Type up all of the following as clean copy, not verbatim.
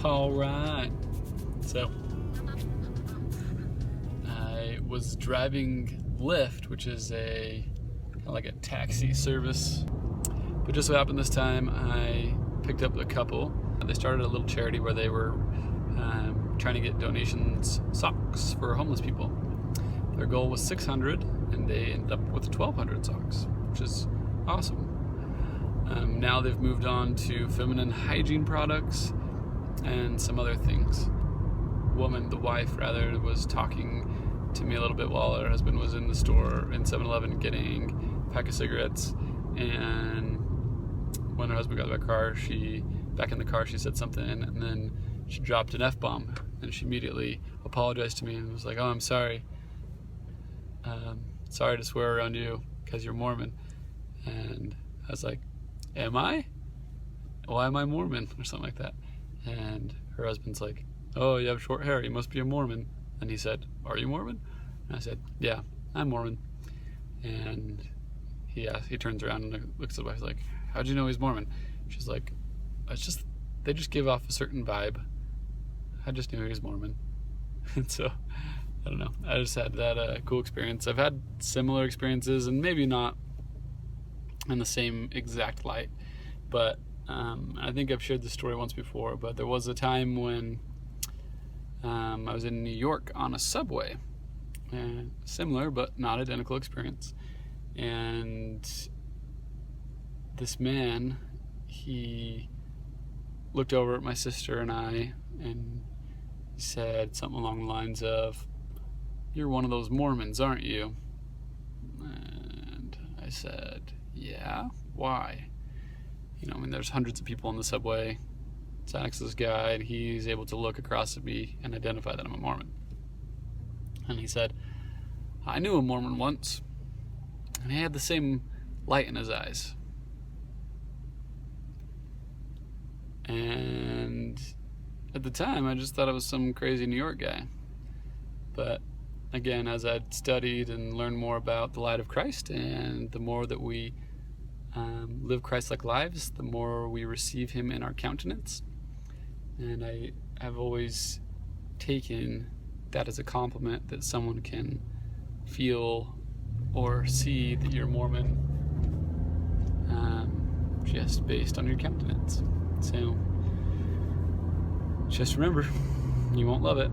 All right. So I was driving Lyft, which is a kind of like a taxi service. But just so happened this time I picked up a couple. They started a little charity where they were trying to get donations, socks for homeless people. Their goal was 600 and they ended up with 1,200 socks, which is awesome. Now they've moved on to feminine hygiene products and some other things. The wife was talking to me a little bit while her husband was in the store in 7-Eleven getting a pack of cigarettes, and when her husband got back in the car, she said something, and then she dropped an F-bomb, and she immediately apologized to me and was like, "Oh, I'm sorry. Sorry to swear around you because you're Mormon." And I was like, "Am I? Why am I Mormon?" or something like that. And her husband's like, "Oh, you have short hair, you must be a Mormon." And he said, "Are you Mormon?" And I said, "Yeah, I'm Mormon." And he turns around and looks at the wife like, "How'd you know he's Mormon?" She's like, they just give off a certain vibe. I just knew he was Mormon. And so, I don't know, I just had that cool experience. I've had similar experiences, and maybe not in the same exact light, but I think I've shared this story once before, but there was a time when I was in New York on a subway, similar but not identical experience, and this man, he looked over at my sister and I, and he said something along the lines of, "You're one of those Mormons, aren't you?" And I said, "Yeah, why?" There's hundreds of people on the subway. It's next to this guy, and he's able to look across at me and identify that I'm a Mormon. And he said, "I knew a Mormon once, and he had the same light in his eyes." And at the time, I just thought I was some crazy New York guy. But again, as I'd studied and learned more about the light of Christ, and the more that we live Christ-like lives, the more we receive Him in our countenance. And I have always taken that as a compliment, that someone can feel or see that you're Mormon just based on your countenance. So just remember, you won't love it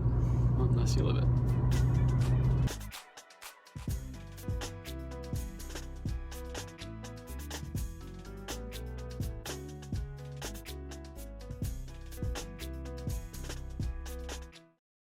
unless you live it.